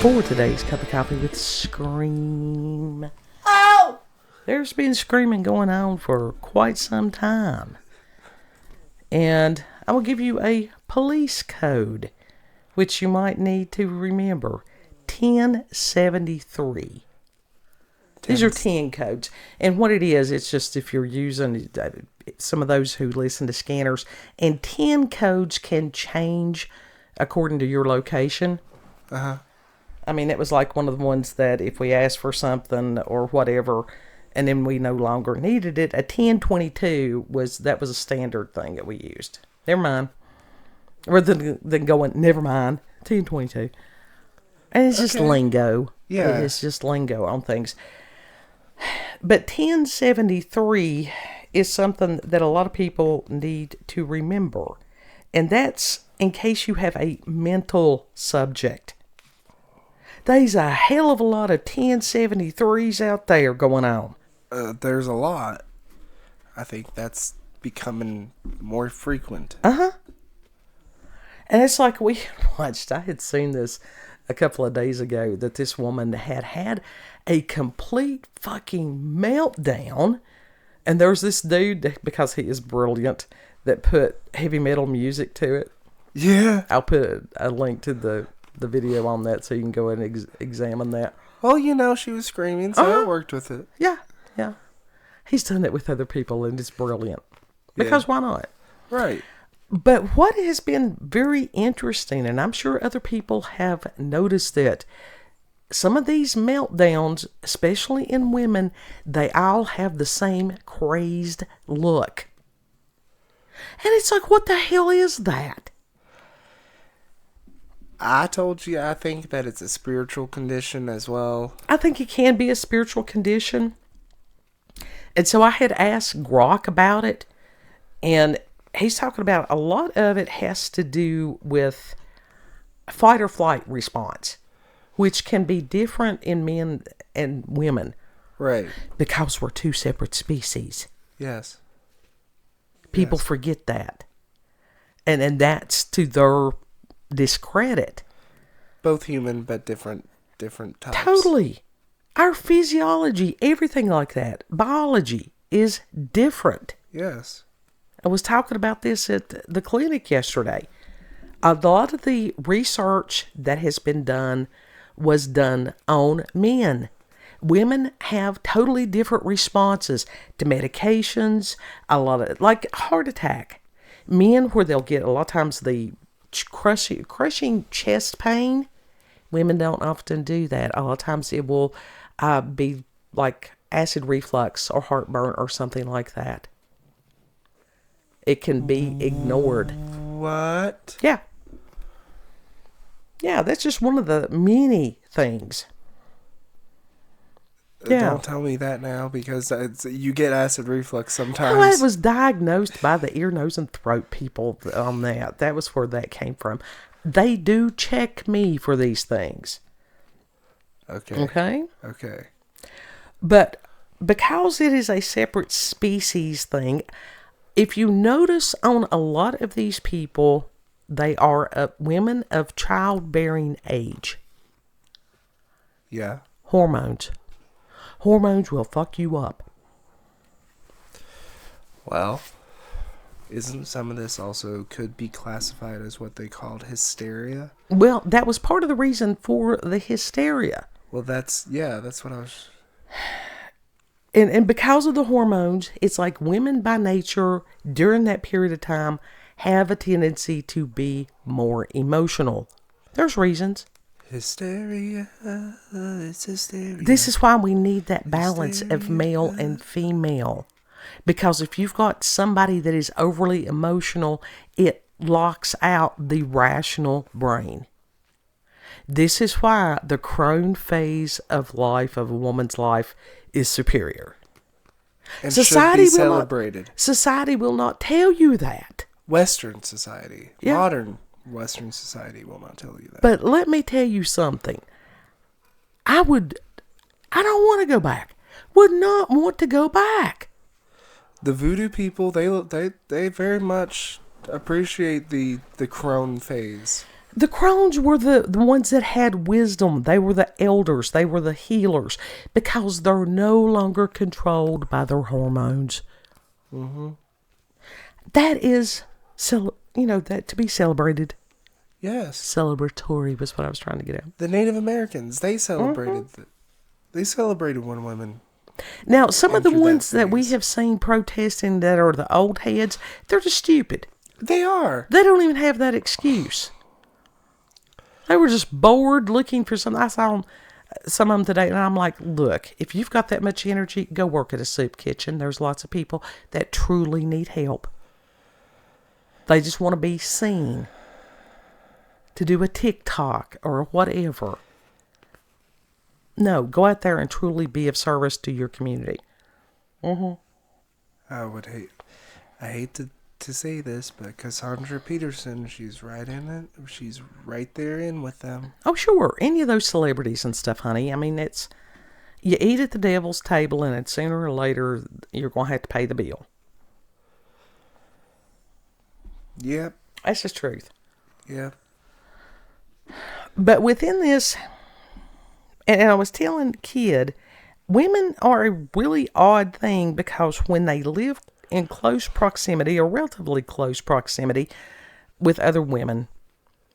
for today's Cup of Coffee with Scream. Oh! There's been screaming going on for quite some time. And I will give you a police code, which you might need to remember. 1073. These are 10 codes. And what it is, it's just if you're using some of those who listen to scanners, and 10 codes can change according to your location. Uh-huh. I mean, it was like one of the ones that if we asked for something or whatever, and then we no longer needed it, a 1022 was a standard thing that we used. Never mind. Rather than going, never mind, 1022. And it's just lingo. Yeah. It's just lingo on things. But 1073 is something that a lot of people need to remember. And that's in case you have a mental subject. There's a hell of a lot of 1073s out there going on. There's a lot. I think that's becoming more frequent. Uh-huh. And it's like we watched, I had seen this a couple of days ago, that this woman had a complete fucking meltdown. And there's this dude, because he is brilliant, that put heavy metal music to it. Yeah. I'll put a link to the video on that so you can go and examine that. Well, she was screaming, so I worked with it. Yeah. He's done it with other people, and it's brilliant. Because why not? Right. But what has been very interesting, and I'm sure other people have noticed it, some of these meltdowns, especially in women, they all have the same crazed look. And it's like, what the hell is that? I told you I think that it's a spiritual condition as well. I think it can be a spiritual condition. And so I had asked Grok about it, and he's talking about a lot of it has to do with fight or flight response, which can be different in men and women. Right. Because we're two separate species. Yes. People forget that. And that's to their discredit. Both human, but different types. Totally. Our physiology, everything like that, biology is different. Yes. I was talking about this at the clinic yesterday. A lot of the research that has been done was done on men. Women have totally different responses to medications, a lot of, like heart attack. Men, where they'll get a lot of times the crushing chest pain, women don't often do that. A lot of times it will be like acid reflux or heartburn or something like that. It can be ignored. What? Yeah. Yeah, that's just one of the many things. Yeah. Don't tell me that now, because you get acid reflux sometimes. Well, I was diagnosed by the ear, nose, and throat people on that. That was where that came from. They do check me for these things. Okay? But because it is a separate species thing, if you notice on a lot of these people, they are women of childbearing age. Yeah. Hormones. Hormones will fuck you up. Well, isn't some of this also could be classified as what they called hysteria? Well, that was part of the reason for the hysteria. Well, that's what I was... And because of the hormones, it's like women by nature, during that period of time, have a tendency to be more emotional. There's reasons. Hysteria, it's hysteria. This is why we need that balance of male and female. Because if you've got somebody that is overly emotional, it locks out the rational brain. This is why the crone phase of life, of a woman's life, is superior. And society should be celebrated. Society will not tell you that. Western society. Yeah. Modern Western society will not tell you that. But let me tell you something. I don't want to go back. Would not want to go back. The voodoo people, they very much appreciate the crone phase. The crones were the ones that had wisdom. They were the elders. They were the healers because they're no longer controlled by their hormones. Mm-hmm. That is, that to be celebrated. Yes. Celebratory was what I was trying to get at. The Native Americans, they celebrated they celebrated when women. Now, some of the ones that we phase. have seen protesting that are the old heads, they're just stupid. They are. They don't even have that excuse. They were just bored looking for something. I saw some of them today, and I'm like, look, if you've got that much energy, go work at a soup kitchen. There's lots of people that truly need help. They just want to be seen, to do a TikTok or whatever. No, go out there and truly be of service to your community. Mm-hmm. I hate to say this, but Cassandra Peterson, she's right in it. She's right there in with them. Oh, sure. Any of those celebrities and stuff, honey. I mean, you eat at the devil's table, and it's sooner or later you're going to have to pay the bill. Yep. That's the truth. Yep. But within this, and I was telling Kid, women are a really odd thing because when they live in close proximity or relatively close proximity with other women,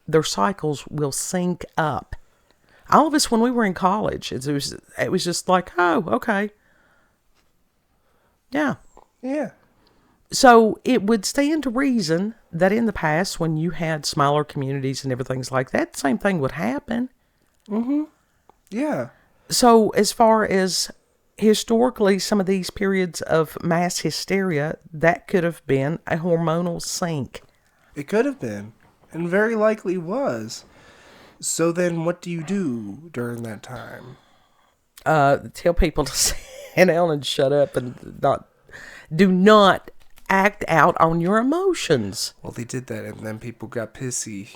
their cycles will sync up. All of us, when we were in college, it was just like, oh, okay. Yeah. Yeah. So it would stand to reason that in the past, when you had smaller communities and everything like that, the same thing would happen. Mm-hmm. Yeah. So as far as historically, some of these periods of mass hysteria, that could have been a hormonal sink. It could have been, and very likely was. So then what do you do during that time? Tell people to sit down and shut up and do not act out on your emotions. Well, they did that, and then people got pissy,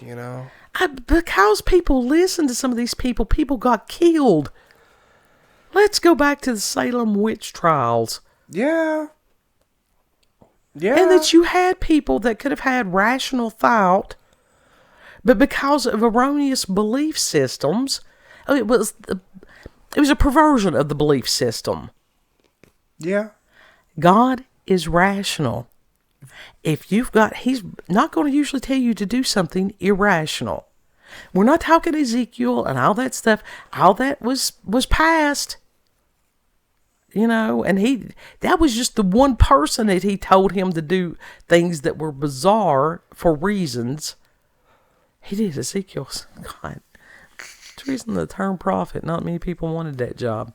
Because people listened to some of these people got killed. Let's go back to the Salem witch trials. Yeah. Yeah. And that you had people that could have had rational thought, but because of erroneous belief systems, it was a perversion of the belief system. Yeah. God is rational. He's not going to usually tell you to do something irrational. We're not talking Ezekiel and all that stuff. All that was past. And that was just the one person that he told him to do things that were bizarre for reasons. He did Ezekiel's. God. It's the reason the term prophet, not many people wanted that job.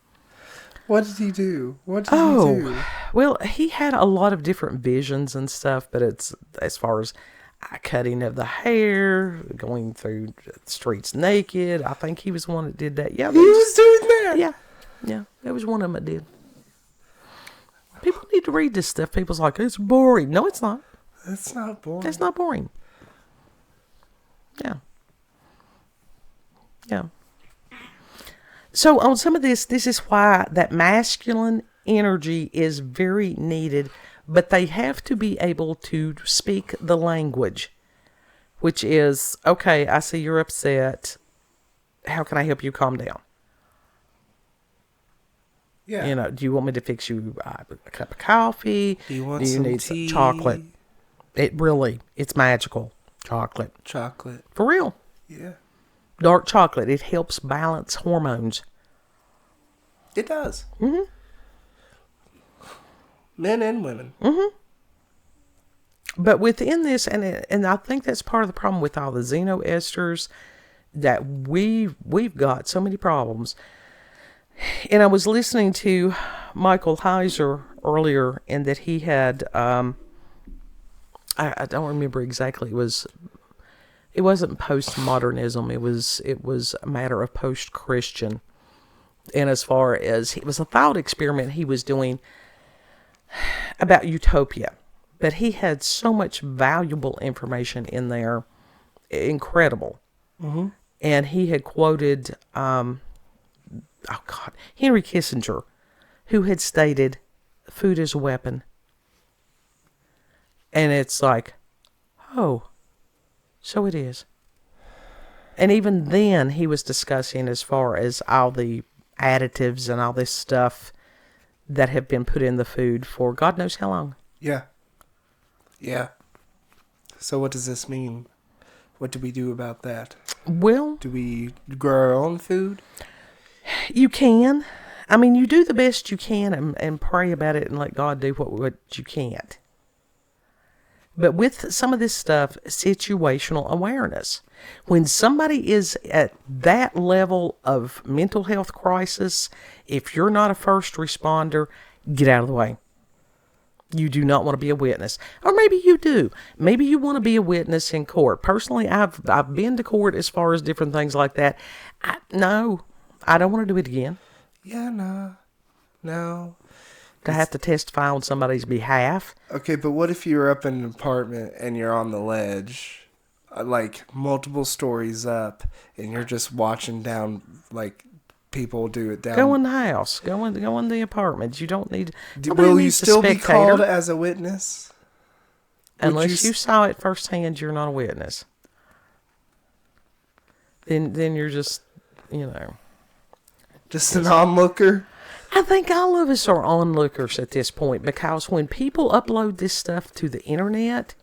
What did he do? What did he do? Well, he had a lot of different visions and stuff, but it's as far as cutting of the hair, going through the streets naked. I think he was the one that did that. Yeah, he was doing that. Yeah, that was one of them that did. People need to read this stuff. People's like, it's boring. No, it's not. It's not boring. It's not boring. Yeah. Yeah. So on some of this is why that masculine energy is very needed, but they have to be able to speak the language, which is, okay, I see you're upset. How can I help you calm down? Yeah. Do you want me to fix you a cup of coffee? Do you want need tea? some chocolate? It's magical. Chocolate. For real. Yeah. Dark chocolate. It helps balance hormones. It does. Mm-hmm. Men and women. Mm-hmm. But within this, and I think that's part of the problem with all the xenoesters, that we've got so many problems. And I was listening to Michael Heiser earlier, and that he had, I don't remember exactly. It wasn't postmodernism. It was a matter of post-Christian. And as far as, it was a thought experiment he was doing about utopia. But he had so much valuable information in there. Incredible. Mm-hmm. And he had quoted, Henry Kissinger, who had stated, food is a weapon. And it's like, oh, so it is. And even then, he was discussing as far as all the additives and all this stuff that have been put in the food for God knows how long. Yeah. Yeah. So what does this mean? What do we do about that? Well, Do we grow our own food? you can. I mean, you do the best you can and pray about it and let God do what you can't. But with some of this stuff, situational awareness. When somebody is at that level of mental health crisis, if you're not a first responder, get out of the way. You do not want to be a witness. Or maybe you do. Maybe you want to be a witness in court. Personally, I've been to court as far as different things like that. No, I don't want to do it again. Yeah, no. To have to testify on somebody's behalf. Okay, but what if you're up in an apartment and you're on the ledge, like multiple stories up, and you're just watching down, like people do it down? Go in the house. Go in the apartment. You don't need. Will you still be called as a witness? Unless you saw it firsthand, you're not a witness. Then you're just, just an onlooker. I think all of us are onlookers at this point, because when people upload this stuff to the internet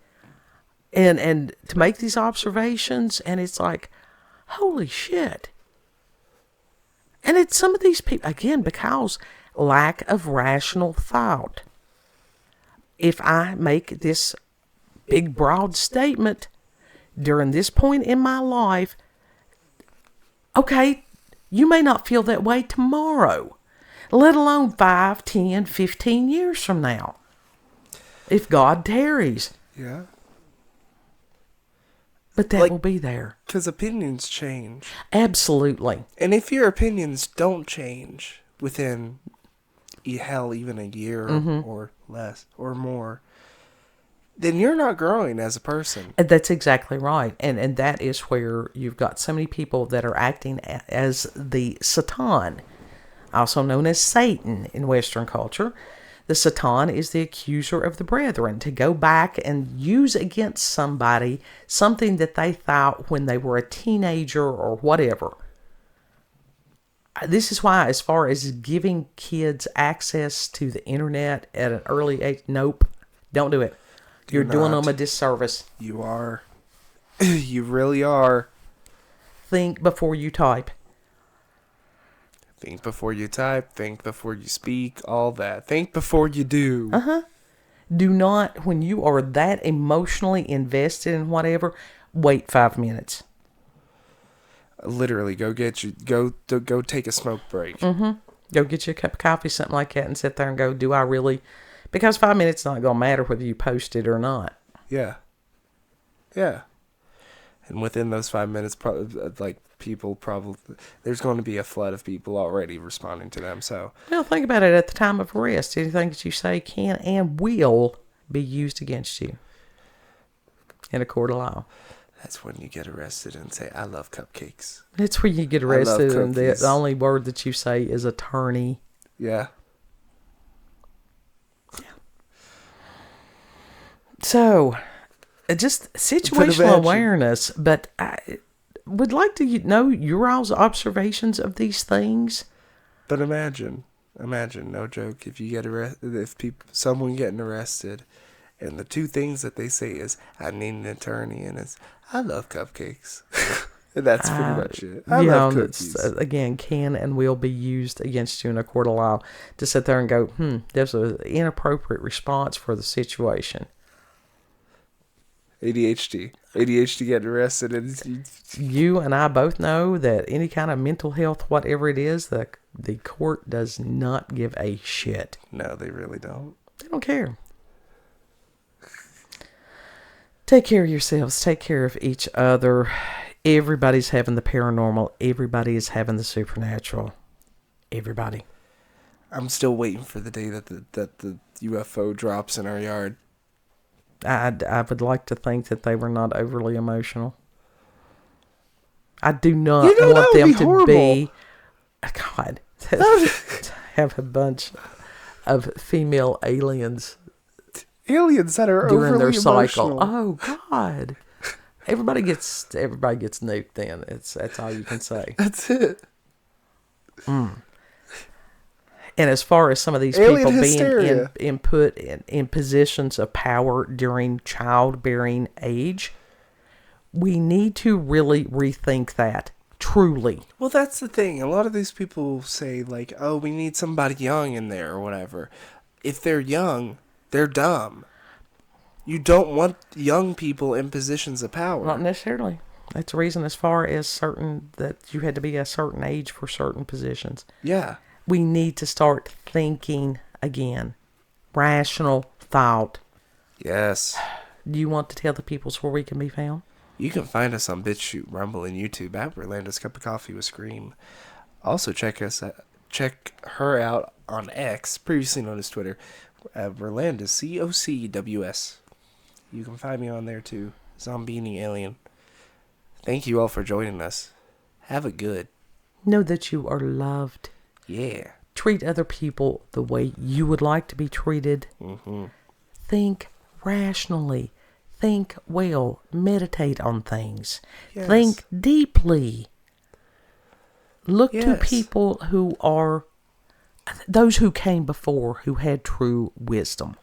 and to make these observations, and it's like, holy shit. And it's some of these people, again, because lack of rational thought. If I make this big, broad statement during this point in my life, okay, you may not feel that way tomorrow. Let alone 5, 10, 15 years from now. If God tarries. Yeah. But that will be there. Because opinions change. Absolutely. And if your opinions don't change within, even a year or less or more, then you're not growing as a person. That's exactly right. And that is where you've got so many people that are acting as the Satan, also known as Satan in Western culture. The Satan is the accuser of the brethren, to go back and use against somebody something that they thought when they were a teenager or whatever. This is why, as far as giving kids access to the internet at an early age, nope, don't do it. You're doing them a disservice. You are. You really are. Think before you type. Think before you type, think before you speak, all that. Think before you do. Do not, when you are that emotionally invested in whatever, wait 5 minutes. Literally, go take a smoke break. Go get you a cup of coffee, something like that, and sit there and go, do I really? Because 5 minutes is not going to matter whether you post it or not. Yeah. Yeah. And within those 5 minutes, there's going to be a flood of people already responding to them. So, well, think about it. At the time of arrest, anything that you say can and will be used against you in a court of law. That's when you get arrested and say, I love cupcakes. That's when you get arrested, and the only word that you say is attorney. Yeah. So, just situational awareness, but I would like to know your all's observations of these things. But imagine, no joke, if you get arrested, someone getting arrested, and the two things that they say is, I need an attorney, and it's, I love cupcakes. And that's pretty much it. I love cookies. Again, can and will be used against you in a court of law to sit there and go, there's an inappropriate response for the situation. ADHD getting arrested. And you and I both know that any kind of mental health, whatever it is, the court does not give a shit. No, they really don't. They don't care. Take care of yourselves. Take care of each other. Everybody's having the paranormal. Everybody is having the supernatural. Everybody. I'm still waiting for the day that the UFO drops in our yard. I would like to think that they were not overly emotional. I do not want them to be. God, have a bunch of female aliens. Aliens that are during overly their emotional. cycle. Oh God, Everybody gets nuked then. That's all you can say. That's it. And as far as some of these Alien people hysteria. being put in positions of power during childbearing age, we need to really rethink that. Truly. Well, that's the thing. A lot of these people say, like, oh, we need somebody young in there or whatever. If they're young, they're dumb. You don't want young people in positions of power. Not necessarily. That's the reason as far as that you had to be a certain age for certain positions. Yeah. We need to start thinking again. Rational thought. Yes. Do you want to tell the people where we can be found? You can find us on BitChute, Rumble, and YouTube at Rolanda's Cup of Coffee with Scream. Also check her out on X, previously known as Twitter, at Rolanda's COCWS. You can find me on there too, Zombini Alien. Thank you all for joining us. Have a good. Know that you are loved. Yeah. Treat other people the way you would like to be treated. Mm-hmm. Think rationally. Think well. Meditate on things. Yes. Think deeply. Look to Yes. people who are those who came before, who had true wisdom.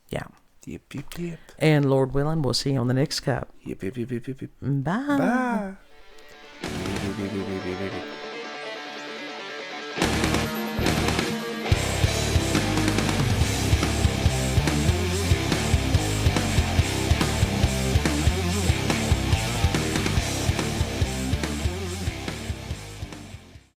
Yeah. Yep, yep, yep. And Lord willing, we'll see you on the next cup. Yep, yep, yep, yep, yep, yep. Bye. Bye.